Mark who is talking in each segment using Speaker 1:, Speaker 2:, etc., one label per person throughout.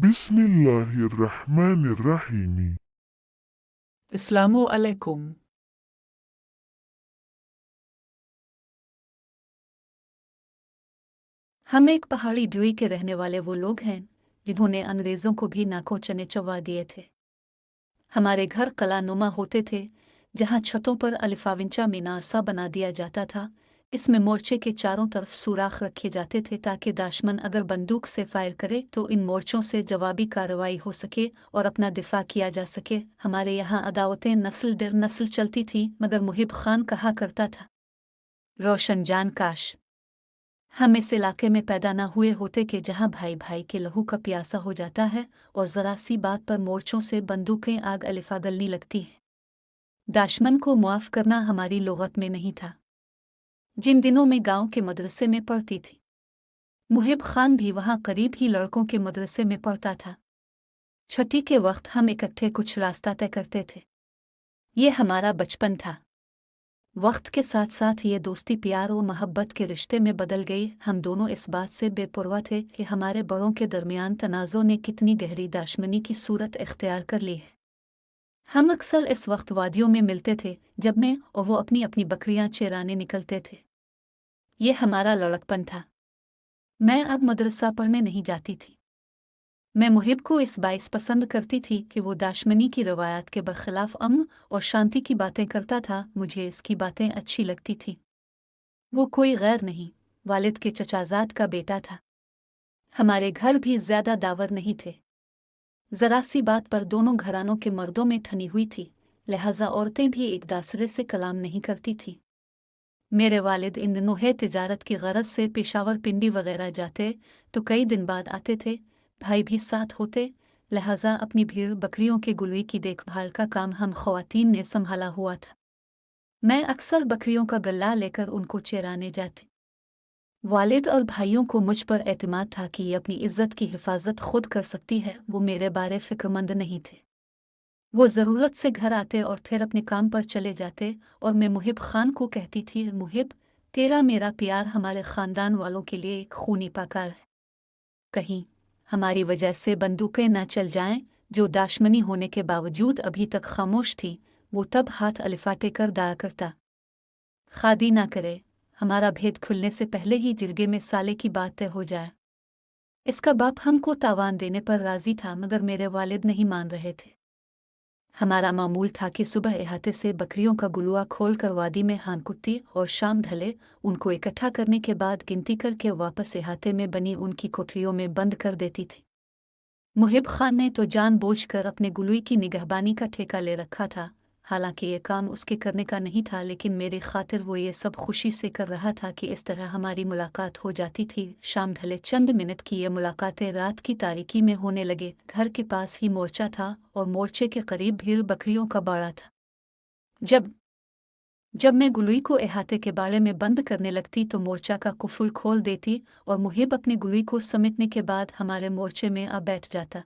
Speaker 1: बिस्मिल्लाहिर्रहमानिर्रहीम।
Speaker 2: अस्सलामु अलैकुम।
Speaker 3: हम एक पहाड़ी द्वीप के रहने वाले वो लोग हैं जिन्होंने अंग्रेज़ों को भी नाकों चने चबा दिए थे। हमारे घर कलानुमा होते थे, जहाँ छतों पर अलिफाविंचा मीनार सा बना दिया जाता था। इसमें मोर्चे के चारों तरफ सुराख रखे जाते थे ताकि दाशमन अगर बंदूक से फायर करे तो इन मोर्चों से जवाबी कार्रवाई हो सके और अपना दिफा किया जा सके। हमारे यहाँ अदावतें नस्ल दर नस्ल चलती थी, मगर मुहिब खान कहा करता था, रोशन जान काश हम इस इलाके में पैदा न हुए होते कि जहाँ भाई भाई के लहू का प्यासा हो जाता है और ज़रा सी बात पर मोर्चों से बंदूकें आग अलिफा गलनी लगती हैं। दाशमन को मुआफ़ करना हमारी लुग़त में नहीं था। जिन दिनों में गांव के मदरसे में पढ़ती थी, मुहिब खान भी वहाँ करीब ही लड़कों के मदरसे में पढ़ता था। छुट्टी के वक्त हम इकट्ठे कुछ रास्ता तय करते थे। ये हमारा बचपन था। वक्त के साथ साथ ये दोस्ती प्यार और मोहब्बत के रिश्ते में बदल गई। हम दोनों इस बात से बेपरवाह थे कि हमारे बड़ों के दरमियान तनाज़ों ने कितनी गहरी दुश्मनी की सूरत इख्तियार कर ली है। हम अक्सर इस वक्त वादियों में मिलते थे जब मैं और वो अपनी अपनी बकरियां चराने निकलते थे। ये हमारा लड़कपन था। मैं अब मदरसा पढ़ने नहीं जाती थी। मैं मुहिब को इस बाइस पसंद करती थी कि वो दाशमनी की रवायात के बरखिलाफ अमन और शांति की बातें करता था। मुझे इसकी बातें अच्छी लगती थी। वो कोई गैर नहीं, वालिद के चचाजाद का बेटा था। हमारे घर भी ज्यादा दावर नहीं थे। जरा सी बात पर दोनों घरानों के मर्दों में ठनी हुई थी, लिहाजा औरतें भी एक दूसरे से कलाम नहीं करती थी। मेरे वालिद इन दिनों है तिजारत की गरज से पेशावर पिंडी वगैरह जाते तो कई दिन बाद आते थे। भाई भी साथ होते, लिहाजा अपनी भीड़ बकरियों के गुलवी की देखभाल का काम हम ख़वातीन ने संभाला हुआ था। मैं अक्सर बकरियों का गल्ला लेकर उनको चराने जाती। वालिद और भाइयों को मुझ पर एतमाद था कि ये अपनी इज्जत की हिफाजत खुद कर सकती है। वो मेरे बारे फिक्रमंद नहीं थे। वो ज़रूरत से घर आते और फिर अपने काम पर चले जाते और मैं मुहिब खान को कहती थी, मुहिब, तेरा मेरा प्यार हमारे ख़ानदान वालों के लिए एक खूनी पाकार है। कहीं हमारी वजह से बंदूकें न चल जाएं। जो दाशमनी होने के बावजूद अभी तक खामोश थी, वो तब हाथ अलिफाटे कर दाया करता, खादी ना करे, हमारा भेद खुलने से पहले ही जिरगे में साले की बात तय हो जाए। इसका बाप हमको तावान देने पर राजी था, मगर मेरे वालिद नहीं मान रहे थे। हमारा मामूल था कि सुबह अहाते से बकरियों का गुलुआ खोल कर वादी में हानकुत्ती और शाम ढले उनको इकट्ठा करने के बाद गिनती करके वापस अहाते में बनी उनकी कोठरियों में बंद कर देती थी। मुहिब खान ने तो जानबूझकर अपने गुलुई की निगहबानी का ठेका ले रखा था। हालांकि ये काम उसके करने का नहीं था, लेकिन मेरी खातिर वो ये सब खुशी से कर रहा था कि इस तरह हमारी मुलाकात हो जाती थी। शाम ढले चंद मिनट की ये मुलाकातें रात की तारीकी में होने लगे। घर के पास ही मोर्चा था और मोर्चे के करीब भीड़ बकरियों का बाड़ा था। जब मैं गुलुई को अहाते के बाड़े में बंद करने लगती तो मोर्चा का कुफुल खोल देती और मुहिब अपनी गुलुई को समेटने के बाद हमारे मोर्चे में आ बैठ जाता।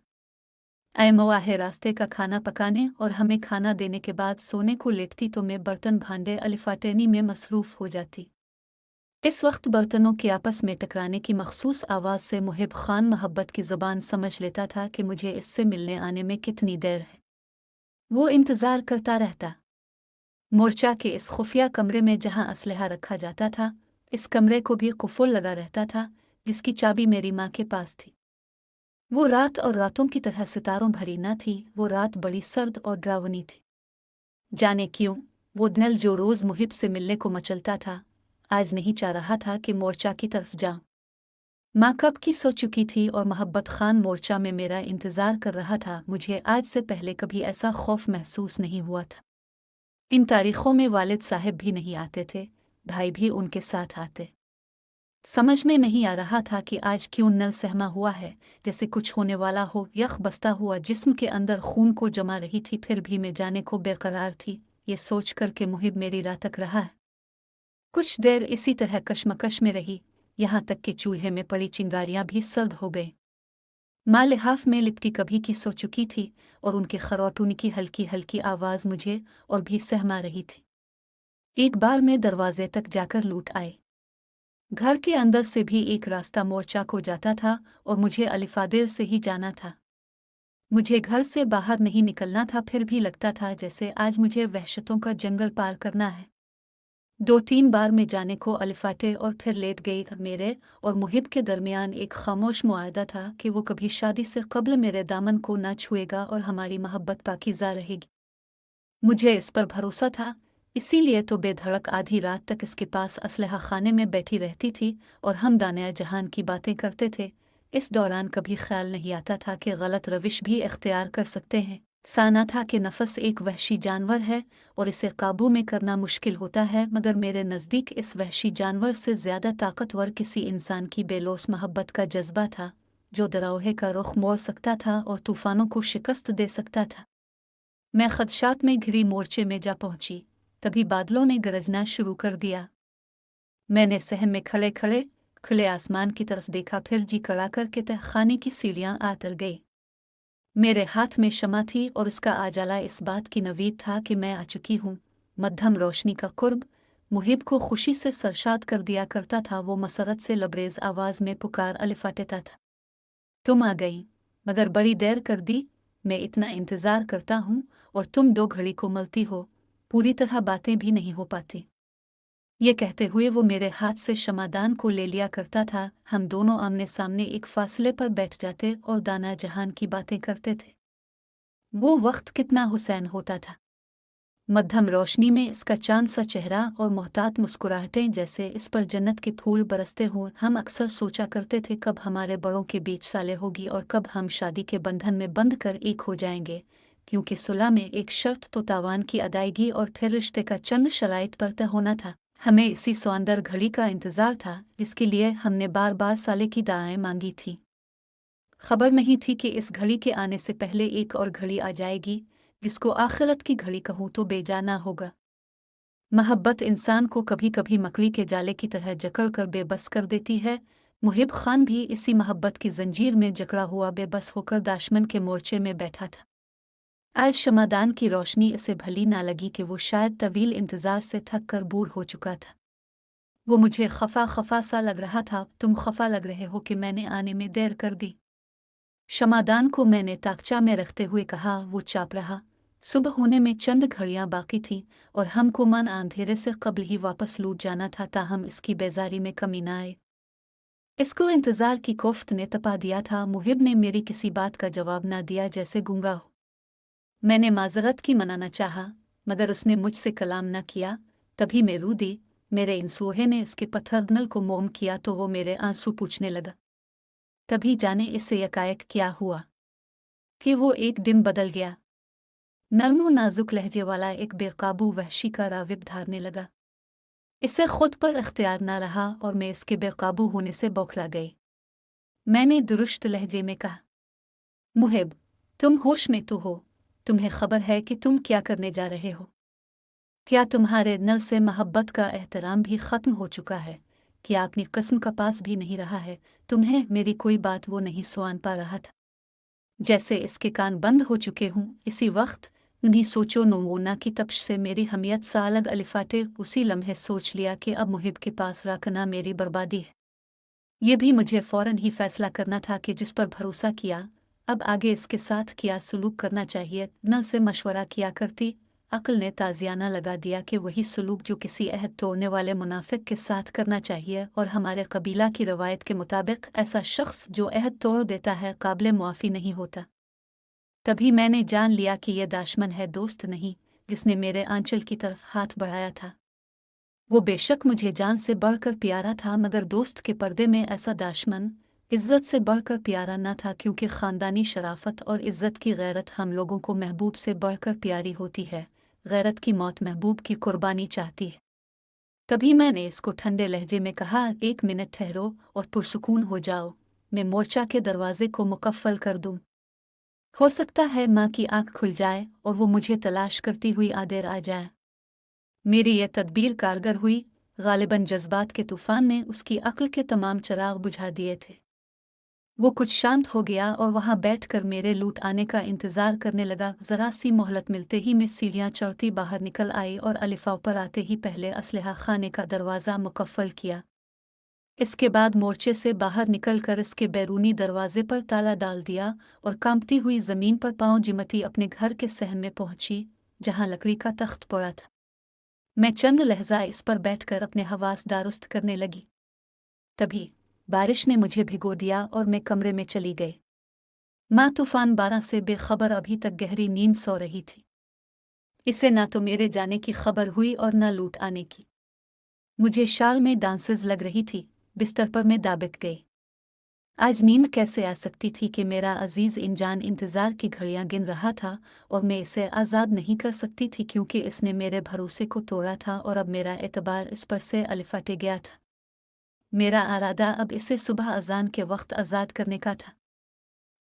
Speaker 3: ऐ मवाहे रास्ते का खाना पकाने और हमें खाना देने के बाद सोने को लेटती तो मैं बर्तन भांडे अलिफाटेनी में मसरूफ़ हो जाती। इस वक्त बर्तनों के आपस में टकराने की मखसूस आवाज़ से मुहिब खान मोहब्बत की ज़ुबान समझ लेता था कि मुझे इससे मिलने आने में कितनी देर है। वो इंतज़ार करता रहता। मोर्चा के इस खुफिया कमरे में जहाँ असलहा रखा जाता था, इस कमरे को भी कुफुल लगा रहता था, जिसकी चाबी मेरी माँ के पास थी। वो रात और रातों की तरह सितारों भरी न थी। वो रात बड़ी सर्द और डरावनी थी। जाने क्यों वो दिल जो रोज़ मुहिब से मिलने को मचलता था, आज नहीं चाह रहा था कि मोर्चा की तरफ जाऊं। माँ कब की सो चुकी थी और मोहब्बत खान मोर्चा में मेरा इंतज़ार कर रहा था। मुझे आज से पहले कभी ऐसा खौफ महसूस नहीं हुआ था। इन तारीख़ों में वालिद साहब भी नहीं आते थे, भाई भी उनके साथ आते। समझ में नहीं आ रहा था कि आज क्यों नल सहमा हुआ है, जैसे कुछ होने वाला हो। यख बसता हुआ जिस्म के अंदर खून को जमा रही थी, फिर भी मैं जाने को बेकरार थी, ये सोच कर के मुहिब मेरी राह तक रहा है। कुछ देर इसी तरह कशमकश में रही, यहाँ तक कि चूल्हे में पड़ी चिंगारियाँ भी सर्द हो गई। माँ लिहाफ में लिपटी कभी की सो चुकी थी और उनके खरोटून की हल्की हल्की आवाज़ मुझे और भी सहमा रही थी। एक बार मैं दरवाजे तक जाकर लूट आई। घर के अंदर से भी एक रास्ता मोर्चा को जाता था और मुझे अलिफादेर से ही जाना था। मुझे घर से बाहर नहीं निकलना था, फिर भी लगता था जैसे आज मुझे वहशतों का जंगल पार करना है। 2-3 बार मैं जाने को अलिफाटे और फिर लेट गई। मेरे और मुहिब के दरमियान एक खामोश मुआहदा था कि वो कभी शादी से कब्ल मेरे दामन को न छुएगा और हमारी मोहब्बत पाकीज़ा रहेगी। मुझे इस पर भरोसा था, इसीलिए तो बेधड़क आधी रात तक इसके पास असलहा खाने में बैठी रहती थी और हम दानिया जहान की बातें करते थे। इस दौरान कभी ख्याल नहीं आता था कि गलत रविश भी इख्तियार कर सकते हैं। साना था कि नफस एक वहशी जानवर है और इसे काबू में करना मुश्किल होता है, मगर मेरे नज़दीक इस वहशी जानवर से ज़्यादा ताकतवर किसी इंसान की बेलोस मोहब्बत का जज्बा था, जो दरोहे का रुख मोड़ सकता था और तूफ़ानों को शिकस्त दे सकता था। मैं खदशात में घिरी मोर्चे में जा पहुंची, तभी बादलों ने गरजना शुरू कर दिया। मैंने सहन में खड़े खड़े खुले आसमान की तरफ देखा, फिर जी कड़ा करके तहखाने की सीढ़ियां आतर गई। मेरे हाथ में शमा थी और उसका आजाला इस बात की नवीद था कि मैं आ चुकी हूँ। मध्यम रोशनी का कुर्ब मुहिब को खुशी से सरशाद कर दिया करता था। वो मसरत से लबरेज आवाज़ में पुकार अलिफाटेता था, तुम आ गई, मगर बड़ी देर कर दी। मैं इतना इंतज़ार करता हूँ और तुम 2 घड़ी को मलती हो, पूरी तरह बातें भी नहीं हो पाती। ये कहते हुए वो मेरे हाथ से शमादान को ले लिया करता था। हम दोनों आमने सामने एक फासले पर बैठ जाते और दाना जहान की बातें करते थे। वो वक्त कितना हुसैन होता था। मध्यम रोशनी में इसका चांद सा चेहरा और मोहतात मुस्कुराहटें जैसे इस पर जन्नत के फूल बरसते हों। हम अक्सर सोचा करते थे कब हमारे बड़ों के बीच साले होगी और कब हम शादी के बंधन में बंध कर एक हो जाएंगे, क्योंकि सुलह में एक शर्त तो तावान की अदायगी और फिर रिश्ते का चंद शराइत पर तय होना था। हमें इसी सौंदर घड़ी का इंतज़ार था जिसके लिए हमने बार बार साले की दुआएं मांगी थी। खबर नहीं थी कि इस घड़ी के आने से पहले एक और घड़ी आ जाएगी जिसको आखिरत की घड़ी कहूँ तो बेजाना होगा। मोहब्बत इंसान को कभी कभी मकड़ी के जाले की तरह जकड़ कर बेबस कर देती है। मुहिब खान भी इसी मोहब्बत की जंजीर में जकड़ा हुआ बेबस होकर दाशमन के मोर्चे में बैठा था। आज शमादान की रोशनी इसे भली ना लगी कि वो शायद तवील इंतज़ार से थक कर बूढ़ हो चुका था। वो मुझे खफा खफा सा लग रहा था। तुम खफा लग रहे हो कि मैंने आने में देर कर दी? शमादान को मैंने ताकचा में रखते हुए कहा। वो चाप रहा। सुबह होने में चंद घड़ियां बाकी थीं और हमको मन अंधेरे से कब्ल ही वापस लूट जाना था, ताहम इसकी बेजारी में कमी न आए। इसको इंतज़ार की कोफ्त ने तपा दिया था। मुहिब ने मेरी किसी बात का जवाब ना दिया, जैसे गूंगा हो। मैंने माजरत की मनाना चाहा, मगर उसने मुझसे कलाम न किया। तभी मैं रू दी। मेरे इंसूहे ने इसके पत्थरनल को मोम किया तो वो मेरे आंसू पूछने लगा। तभी जाने इससे यकायक क्या हुआ कि वो एक दिन बदल गया। नरमो नाजुक लहजे वाला एक बेकाबू वहशी का राविब धारने लगा। इसे खुद पर इख्तियार न रहा और मैं इसके बेकाबू होने से बौखला गई। मैंने दुरुस्त लहजे में कहा, मुहिब, तुम होश में तो हो? तुम्हें खबर है कि तुम क्या करने जा रहे हो? क्या तुम्हारे नल से मोहब्बत का एहतराम भी ख़त्म हो चुका है? क्या अपनी कसम का पास भी नहीं रहा है? तुम्हें मेरी कोई बात वो नहीं सुन पा रहा था। जैसे इसके कान बंद हो चुके हूँ। इसी वक्त उन्हीं सोचो नमूना की तपश से मेरी हमियत सा अलग अलिफाटे उसी लम्हे सोच लिया कि अब मुहिब के पास रखना मेरी बर्बादी है। ये भी मुझे फ़ौरन ही फैसला करना था कि जिस पर भरोसा किया, अब आगे इसके साथ क्या सलूक करना चाहिए। न से मशवरा किया करती, अक्ल ने ताज़ियाना लगा दिया कि वही सलूक जो किसी अहद तोड़ने वाले मुनाफिक के साथ करना चाहिए, और हमारे कबीला की रवायत के मुताबिक ऐसा शख्स जो अहद तोड़ देता है काबिल मुआफ़ी नहीं होता। तभी मैंने जान लिया कि यह दाशमन है, दोस्त नहीं, जिसने मेरे आंचल की तरफ हाथ बढ़ाया था। वो बेशक मुझे जान से बढ़कर प्यारा था, मगर दोस्त के पर्दे में ऐसा दाशमन इज़्ज़त से बढ़कर प्यारा न था, क्योंकि ख़ानदानी शराफत और इज़्ज़त की गैरत हम लोगों को महबूब से बढ़कर प्यारी होती है। गैरत की मौत महबूब की कुर्बानी चाहती है। तभी मैंने इसको ठंडे लहजे में कहा, 1 मिनट ठहरो और पुरसुकून हो जाओ, मैं मोर्चा के दरवाजे को मुकफ़्फ़ल कर दूँ। हो सकता है माँ की आँख खुल जाए और वो मुझे तलाश करती हुई आदेर आ जाए। मेरी यह तदबीर कारगर हुई। गालिबन जज्बात के तूफ़ान ने उसकी अक्ल के तमाम चिराग बुझा दिए थे। वो कुछ शांत हो गया और वहाँ बैठकर मेरे लूट आने का इंतज़ार करने लगा। ज़रा सी मोहलत मिलते ही मैं सीढ़ियाँ चढ़ती बाहर निकल आई और अलिफ़ा पर आते ही पहले असलहा खाने का दरवाज़ा मुकफ़्फ़ल किया। इसके बाद मोर्चे से बाहर निकलकर इसके बैरूनी दरवाजे पर ताला डाल दिया और कांपती हुई जमीन पर पांव जिमती अपने घर के सहन में पहुंची, जहां लकड़ी का तख्त पड़ा था। मैं चंद लहजा इस पर बैठकर अपने हवास दारुस्त करने लगी। तभी बारिश ने मुझे भिगो दिया और मैं कमरे में चली गई। माँ तूफान 12 से बेखबर अभी तक गहरी नींद सो रही थी। इसे ना तो मेरे जाने की खबर हुई और न लूट आने की। मुझे शाल में डांसेस लग रही थी। बिस्तर पर मैं दाबित गई। आज नींद कैसे आ सकती थी कि मेरा अजीज इंजान इंतजार की घड़ियां गिन रहा था और मैं इसे आज़ाद नहीं कर सकती थी, क्योंकि इसने मेरे भरोसे को तोड़ा था और अब मेरा एतबार इस पर से अलिफाटे गया था। मेरा इरादा अब इसे सुबह अजान के वक्त आज़ाद करने का था।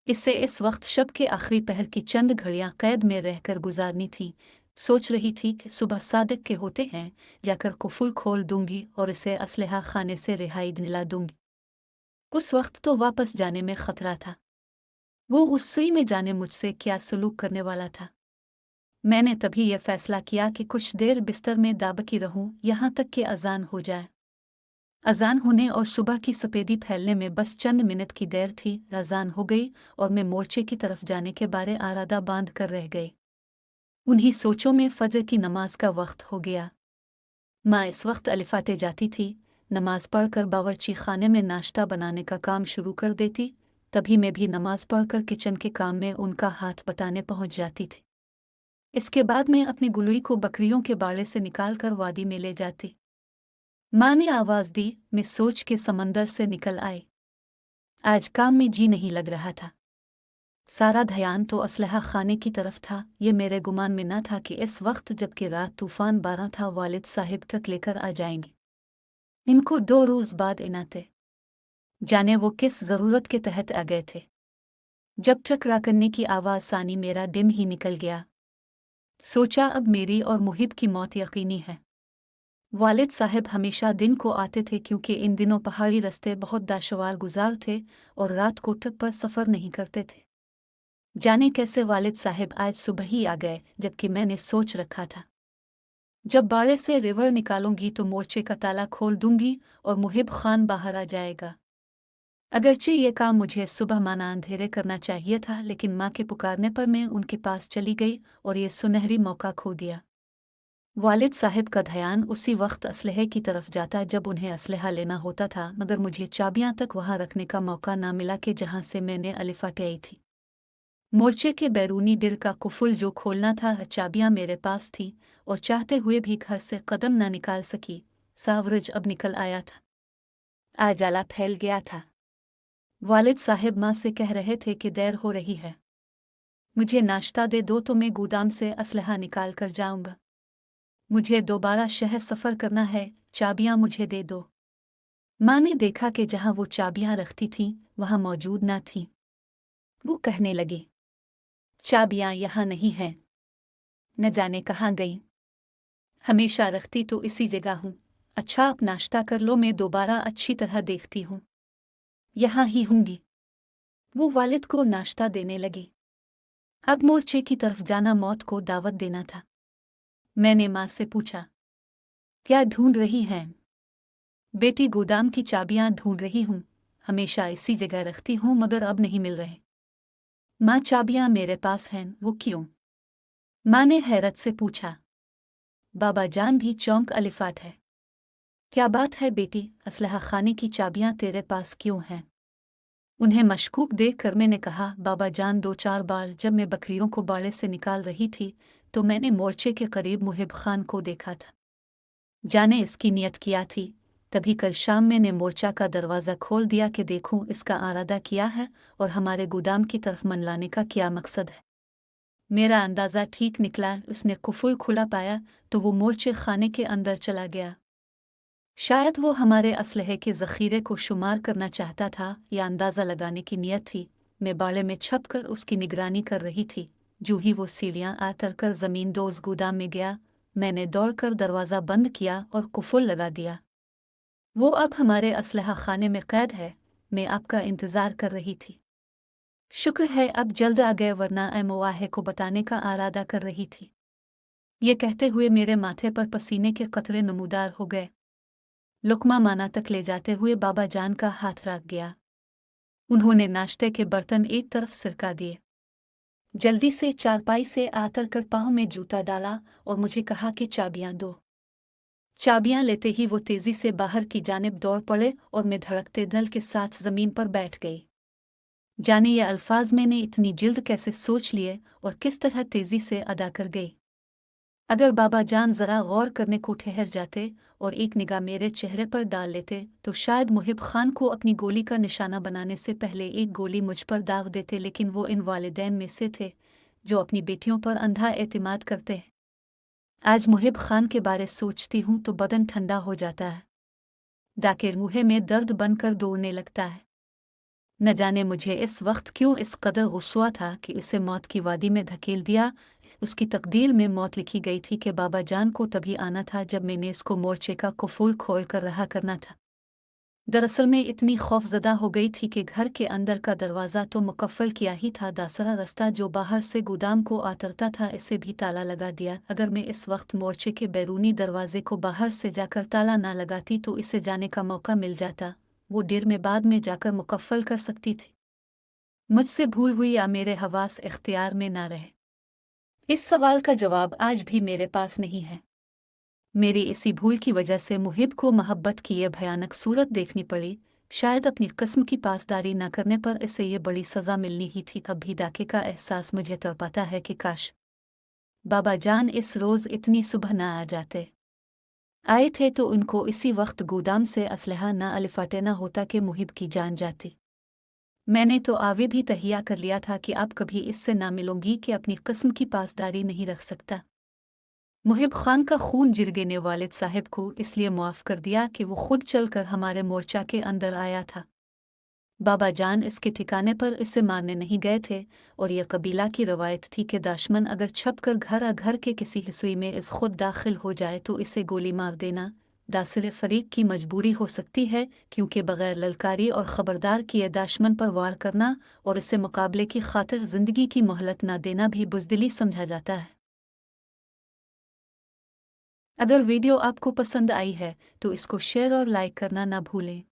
Speaker 3: इससे इस वक्त शब के आखिरी पहर की चंद घड़ियां कैद में रहकर गुजारनी थी। सोच रही थी कि सुबह सादिक के होते हैं जाकर कुफुल खोल दूंगी और इसे असलहा खाने से रिहाई दिला दूंगी। उस वक्त तो वापस जाने में खतरा था। वो उस सुई में जाने मुझसे क्या सलूक करने वाला था। मैंने तभी यह फैसला किया कि कुछ देर बिस्तर में दाबकी रहूं, यहाँ तक कि अजान हो जाए। अजान होने और सुबह की सफेदी फैलने में बस चंद मिनट की देर थी। अजान हो गई और मैं मोर्चे की तरफ जाने के बारे इरादा बांध कर रह गई। उन्हीं सोचों में फजर की नमाज का वक्त हो गया। माँ इस वक्त अलिफाटे जाती थी। नमाज पढ़कर बावर्ची खाने में नाश्ता बनाने का काम शुरू कर देती। तभी मैं भी नमाज पढ़कर किचन के काम में उनका हाथ बटाने पहुंच जाती थी। इसके बाद मैं अपनी गुलई को बकरियों के बाड़े से निकालकर वादी में ले जाती। माँ ने आवाज दी। मैं सोच के समंदर से निकल आई। आज काम में जी नहीं लग रहा था। सारा ध्यान तो असलहा खाने की तरफ था। ये मेरे गुमान में न था कि इस वक्त जबकि रात तूफान 12 था, वालिद साहिब तक लेकर आ जाएंगे। इनको 2 रोज बाद इनाते जाने वो किस जरूरत के तहत आ गए थे। जब टकरा करने की आवाज सानी मेरा डिम ही निकल गया। सोचा अब मेरी और मुहिब की मौत यकीनी है। वालिद साहब हमेशा दिन को आते थे, क्योंकि इन दिनों पहाड़ी रास्ते बहुत दुश्वार गुजार थे और रात को ट्रिप पर सफ़र नहीं करते थे। जाने कैसे वालिद साहब आज सुबह ही आ गए, जबकि मैंने सोच रखा था जब बाड़े से रिवर निकालूंगी तो मोर्चे का ताला खोल दूंगी और मुहिब खान बाहर आ जाएगा। अगरचे ये काम मुझे सुबह माना अंधेरे करना चाहिए था, लेकिन माँ के पुकारने पर मैं उनके पास चली गई और ये सुनहरी मौका खो दिया। वालिद साहब का ध्यान उसी वक्त असलहे की तरफ जाता जब उन्हें असलहा लेना होता था, मगर मुझे चाबियां तक वहां रखने का मौका ना मिला कि जहां से मैंने अलिफाटे आई थी। मोर्चे के बैरूनी दिल का कुफुल जो खोलना था, चाबियां मेरे पास थी और चाहते हुए भी घर से कदम न निकाल सकी। सावरज अब निकल आया था। आज आला फैल गया था। वालिद साहब माँ से कह रहे थे कि देर हो रही है, मुझे नाश्ता दे दो तो मैं गोदाम से असलहा निकाल कर जाऊंगा। मुझे दोबारा शहर सफ़र करना है, चाबियां मुझे दे दो। माँ ने देखा कि जहां वो चाबियां रखती थीं वहां मौजूद न थीं। वो कहने लगी, चाबियां यहाँ नहीं हैं, न जाने कहाँ गई। हमेशा रखती तो इसी जगह हूँ। अच्छा आप नाश्ता कर लो, मैं दोबारा अच्छी तरह देखती हूँ, यहाँ ही होंगी। वो वालिद को नाश्ता देने लगी। अब मोर्चे की तरफ जाना मौत को दावत देना था। मैंने माँ से पूछा, क्या ढूंढ रही हैं? बेटी गोदाम की चाबियां ढूंढ रही हूँ, हमेशा इसी जगह रखती हूँ मगर अब नहीं मिल रहे। माँ चाबियां मेरे पास हैं, वो क्यों? माँ ने हैरत से पूछा। बाबा जान भी चौंक अलिफाट है। क्या बात है बेटी, असलहा खाने की चाबियां तेरे पास क्यों हैं? उन्हें मशकूक देख कर मैंने कहा, बाबा जान 2-4 बार जब मैं बकरियों को बाड़े से निकाल रही थी तो मैंने मोर्चे के करीब मुहिब खान को देखा था। जाने इसकी नियत किया थी। तभी कल शाम मैंने मोर्चा का दरवाज़ा खोल दिया कि देखूं इसका इरादा क्या है और हमारे गोदाम की तरफ मन लाने का क्या मकसद है। मेरा अंदाज़ा ठीक निकला। उसने कुफुल खुला पाया तो वो मोर्चे खाने के अंदर चला गया। शायद वो हमारे असलहे के ज़ख़ीरे को शुमार करना चाहता था या अंदाज़ा लगाने की नीयत थी। मैं बाड़े में छपकर उसकी निगरानी कर रही थी। जो ही वो सीढ़ियाँ आतर कर ज़मीन दोज़ गोदाम में गया, मैंने दौड़कर दरवाज़ा बंद किया और कुफुल लगा दिया। वो अब हमारे असलहा खाने में कैद है। मैं आपका इंतज़ार कर रही थी। शुक्र है अब जल्द आ गए, वरना मुआहे को बताने का इरादा कर रही थी। ये कहते हुए मेरे माथे पर पसीने के कतरे नमूदार हो गए। लुकमा माना तक ले जाते हुए बाबा जान का हाथ रख गया। उन्होंने नाश्ते के बर्तन एक तरफ सिरका दिए, जल्दी से चारपाई से आतर कर पाँव में जूता डाला और मुझे कहा कि चाबियां दो। चाबियां लेते ही वो तेजी से बाहर की जानिब दौड़ पड़े और मैं धड़कते दिल के साथ जमीन पर बैठ गई। जाने ये अल्फाज मैंने इतनी जल्द कैसे सोच लिए और किस तरह तेजी से अदा कर गई। अगर बाबा जान जरा गौर करने को ठहर जाते और एक निगाह मेरे चेहरे पर डाल लेते तो शायद मुहिब खान को अपनी गोली का निशाना बनाने से पहले एक गोली मुझ पर दाग देते, लेकिन वो इन वालिदैन में से थे जो अपनी बेटियों पर अंधा एतमाद करते हैं। आज मुहिब खान के बारे सोचती हूँ तो बदन ठंडा हो जाता है, दाकिर मुँह में दर्द बनकर दौड़ने लगता है। न जाने मुझे इस वक्त क्यों इस कदर गुस्सा था कि उसे मौत की वादी में धकेल दिया। उसकी तकदीर में मौत लिखी गई थी कि बाबा जान को तभी आना था जब मैंने इसको मोर्चे का कुफूल खोल कर रहा करना था। दरअसल मैं इतनी खौफजदा हो गई थी कि घर के अंदर का दरवाज़ा तो मुकफ़्फ़ल किया ही था, दासरा रास्ता जो बाहर से गोदाम को आतरता था इसे भी ताला लगा दिया। अगर मैं इस वक्त मोर्चे के बैरूनी दरवाजे को बाहर से जाकर ताला ना लगाती तो इसे जाने का मौका मिल जाता। वो देर में बाद में जाकर मुकफ़्फ़ल कर सकती थी। मुझसे भूल हुई या मेरे हवास इख्तियार में ना रहे, इस सवाल का जवाब आज भी मेरे पास नहीं है। मेरी इसी भूल की वजह से मुहिब को मोहब्बत की यह भयानक सूरत देखनी पड़ी। शायद अपनी किस्म की पासदारी न करने पर इसे ये बड़ी सज़ा मिलनी ही थी। कभी दाके का एहसास मुझे तड़पाता है कि काश बाबा जान इस रोज़ इतनी सुबह न आ जाते। आए थे तो उनको इसी वक्त गोदाम से असलहा न अलिफाटेना होता कि मुहिब की जान जाती। मैंने तो आवे भी तहिया कर लिया था कि अब कभी इससे ना मिलूंगी कि अपनी किस्म की पासदारी नहीं रख सकता। मुहिब खान का खून जिरगे ने वालिद साहब को इसलिए मुआफ़ कर दिया कि वो खुद चलकर हमारे मोर्चा के अंदर आया था। बाबा जान इसके ठिकाने पर इसे मारने नहीं गए थे और यह कबीला की रवायत थी कि दाशमन अगर छपकर घर के किसी हिस्से में इस खुद दाखिल हो जाए तो इसे गोली मार देना दासिर फरीक की मजबूरी हो सकती है, क्योंकि बगैर ललकारी और ख़बरदार किए दाशमन पर वार करना और इसे मुकाबले की खातिर ज़िंदगी की मोहलत ना देना भी बुज़दिली समझा जाता है। अगर वीडियो आपको पसंद आई है तो इसको शेयर और लाइक करना ना भूलें।